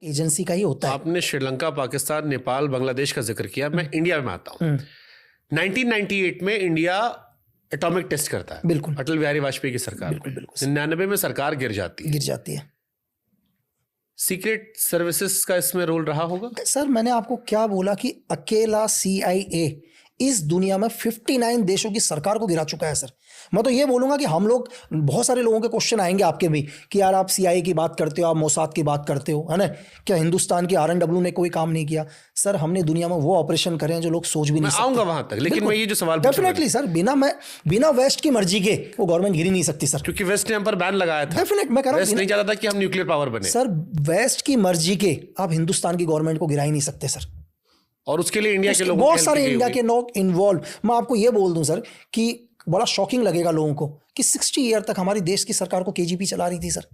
Agency का ही होता है। आपने श्रीलंका, पाकिस्तान, नेपाल, बांग्लादेश का जिक्र किया, मैं इंडिया में आता हूँ। 1998 में इंडिया एटॉमिक टेस्ट करता है, बिल्कुल, अटल बिहारी वाजपेयी की सरकार। बिल्कुल 99 में सरकार गिर जाती है। सीक्रेट सर्विसेज का इसमें रोल रहा होगा? सर मैंने आपको क्या बोला कि अकेला CIA इस दुनिया में 59 देशों की सरकार को गिरा चुका है सर। मैं तो ये बोलूंगा कि हम लोग, बहुत सारे लोगों के क्वेश्चन आएंगे आपके भी कि यार आप CIA की बात करते हो, आप मोसाद की बात करते हो, है ना, क्या हिंदुस्तान की RNW ने कोई काम नहीं किया? सर हमने दुनिया में वो ऑपरेशन करे हैं जो लोग सोच भी नहीं सकते। आऊंगा वहां तक, लेकिन मैं ये जो सवाल डेफिनेटली सर, बिना वेस्ट की मर्जी के वो गवर्नमेंट गिर ही नहीं सकती सर, क्योंकि वेस्ट ने हम पर बैन लगाया था। डेफिनेट मैं कह रहा हूं, वेस्ट नहीं चाहता था कि हम न्यूक्लियर पावर बने। सर वेस्ट की मर्जी के आप हिंदुस्तान की गवर्नमेंट को गिरा ही नहीं सकते सर, और उसके लिए इंडिया के लोग बहुत सारे इंडिया के लोग इन्वॉल्व। मैं आपको ये बोल दूं सर कि बड़ा शॉकिंग लगेगा लोगों को कि 60 ईयर तक हमारी देश की सरकार को KGP चला रही थी सर।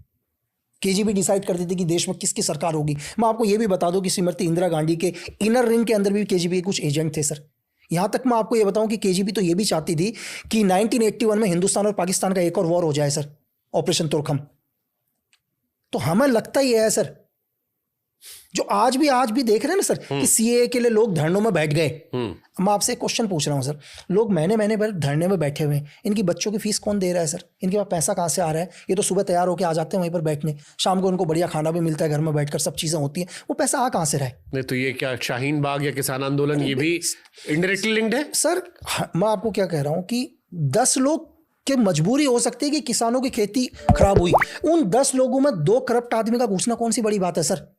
KGP डिसाइड करती थी कि देश में किसकी सरकार होगी। मैं आपको ये भी बता दूं कि श्रीमती इंदिरा गांधी के इनर रिंग के अंदर भी KGP के कुछ एजेंट थे सर। यहां तक मैं आपको ये बताऊं कि KGP तो ये भी चाहती थी कि 1981 में हिंदुस्तान और पाकिस्तान का एक और वॉर हो जाए सर, ऑपरेशन तुर्कम। तो हमें लगता ही है सर, जो आज भी देख रहे हैं ना सर कि CAA के लिए लोग धरनों में बैठ गए। मैं आपसे एक क्वेश्चन पूछ रहा हूं सर, लोग महीने भर धरने में बैठे हुए हैं, इनकी बच्चों की फीस कौन दे रहा है सर? इनके पास पैसा कहां से आ रहा है? ये तो सुबह तैयार होकर आ जाते हैं वहीं पर बैठने, शाम को उनको बढ़िया खाना भी मिलता है, घर में बैठकर सब चीजें होती हैं, वो पैसा आ कहां से रहा है? नहीं तो ये क्या शाहीन बाग या किसान आंदोलन ये भी इनडायरेक्टली लिंक्ड है सर? मैं आपको क्या कह रहा हूं कि 10 लोग की मजबूरी हो सकती है कि किसानों की खेती खराब हुई, उन 10 लोगों में 2 करप्ट आदमी का घुसना कौन सी बड़ी बात है सर?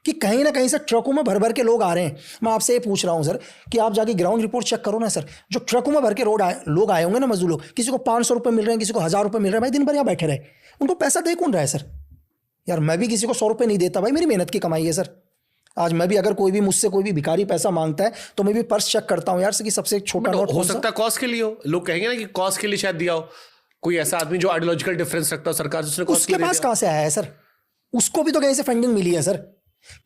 कि कहीं ना कहीं से ट्रकों में भर के लोग आ रहे हैं। मैं आपसे ये पूछ रहा हूं सर कि आप जाके ग्राउंड रिपोर्ट चेक करो ना सर, जो ट्रकों में भर के लोग आए होंगे ना, मजदूर लोग, किसी को 500 रुपये मिल रहे हैं, किसी को 1000 रुपये मिल रहे हैं, भाई दिन भर यहाँ बैठे रहे, उनको पैसा दे कौन रहा है सर? यार मैं भी किसी को 100 रुपये नहीं देता भाई, मेरी मेहनत की कमाई है सर। आज मैं भी, अगर कोई भी मुझसे कोई भी भिखारी पैसा मांगता है तो मैं भी पर्स चेक करता हूँ यार से कि सबसे छोटा नोट हो सकता है कॉस्ट के लिए हो। लोग कहेंगे ना कि कॉस्ट के लिए शायद दिया हो, कोई ऐसा आदमी जो आइडियोलॉजिकल डिफरेंस रखता हो सरकार से, उसके पास कहां से आया है सर? उसको भी तो कहीं से फंडिंग मिली है सर,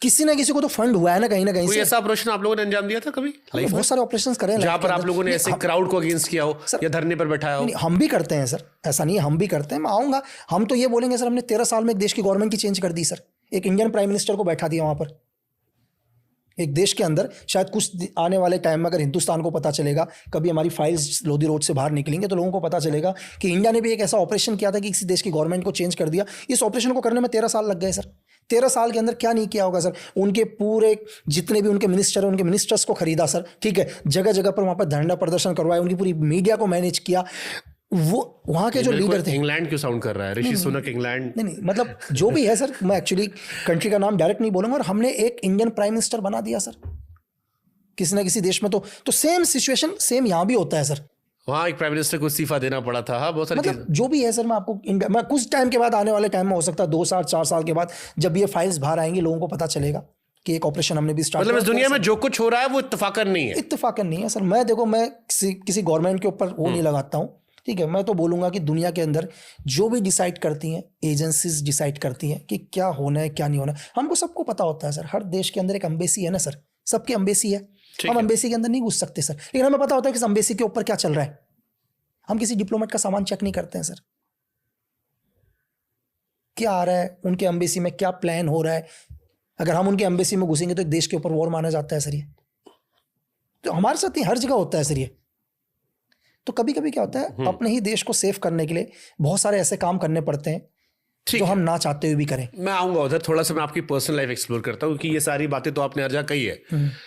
किसी ना किसी को तो फंड हुआ है ना कहीं कोई से। ऐसा ऑपरेशन आप लोगों ने अंजाम दिया था कभी? बहुत सारे ऑपरेशंस करे हैं जहां पर आप लोगों ने ऐसे क्राउड को अगेंस्ट किया हो या धरने पर बैठाया हो? हम भी करते हैं सर, ऐसा नहीं है, हम भी करते हैं। मैं आऊंगा, हम तो ये बोलेंगे सर, हमने 13 साल में एक देश की गवर्नमेंट की चेंज कर दी सर, एक इंडियन प्राइम मिनिस्टर को बैठा दिया वहां पर एक देश के अंदर। शायद कुछ आने वाले टाइम में अगर हिंदुस्तान को पता चलेगा, कभी हमारी फाइल्स लोधी रोड से बाहर निकलेंगे, तो लोगों को पता चलेगा कि इंडिया ने भी एक ऐसा ऑपरेशन किया था कि किसी देश की गवर्नमेंट को चेंज कर दिया। इस ऑपरेशन को करने में 13 साल लग गए सर। 13 साल के अंदर क्या नहीं किया होगा सर? उनके पूरे जितने भी उनके मिनिस्टर हैं, उनके मिनिस्टर्स को खरीदा सर, ठीक है, जगह जगह पर वहां पर धरना प्रदर्शन करवाया, उनकी पूरी मीडिया को मैनेज किया। वो वहां के जो लीडर थे, इंग्लैंड क्यों साउंड कर रहा है? ऋषि सुनक इंग्लैंड? नहीं, मतलब जो भी है सर, मैं एक्चुअली कंट्री का नाम डायरेक्ट नहीं बोलूंगा। और हमने एक इंडियन प्राइम मिनिस्टर बना दिया सर किसी ना किसी देश में। तो सेम सिचुएशन सेम यहाँ भी होता है सर। वहाँ एक प्राइम मिनिस्टर को इस्तीफा देना पड़ा था। हाँ, बहुत सारी मतलब जो भी है सर, मैं आपको मैं कुछ टाइम के बाद, आने वाले टाइम में हो सकता है 2 साल 4 साल के बाद, जब ये फाइल्स बाहर आएंगी, लोगों को पता चलेगा कि एक ऑपरेशन हमने भी स्टार्ट। मतलब इस दुनिया में जो कुछ हो रहा है वो इत्तेफाकन नहीं है। इत्तेफाकन नहीं है सर। मैं देखो, मैं किसी गवर्नमेंट के ऊपर वो नहीं लगाता हूँ, ठीक है। मैं तो बोलूंगा कि दुनिया के अंदर जो भी डिसाइड करती हैं एजेंसीज, डिसाइड करती हैं कि क्या होना है क्या नहीं होना। हमको सबको पता होता है सर, हर देश के अंदर एक एम्बेसी है ना सर, सबकी एम्बेसी है। हम एम्बेसी के अंदर नहीं घुस सकते सर, लेकिन हमें पता होता है कि एम्बेसी के ऊपर क्या चल रहा है। हम किसी डिप्लोमेट का सामान चेक नहीं करते हैं सर, क्या आ रहा है उनके एम्बेसी में, क्या प्लान हो रहा है। अगर हम उनके एम्बेसी में घुसेंगे तो एक देश के ऊपर वॉर माना जाता है सर। ये तो हमारे साथ ही हर जगह होता है सर ये। तो कभी कभी क्या होता है, अपने ही देश को सेव करने के लिए बहुत सारे ऐसे काम करने पड़ते हैं जो हम ना चाहते हुए भी करें। मैं आऊंगा उधर, थोड़ा सा मैं आपकी पर्सनल लाइफ एक्सप्लोर करता हूँ, क्योंकि ये सारी बातें तो आपने हर जगह कही है।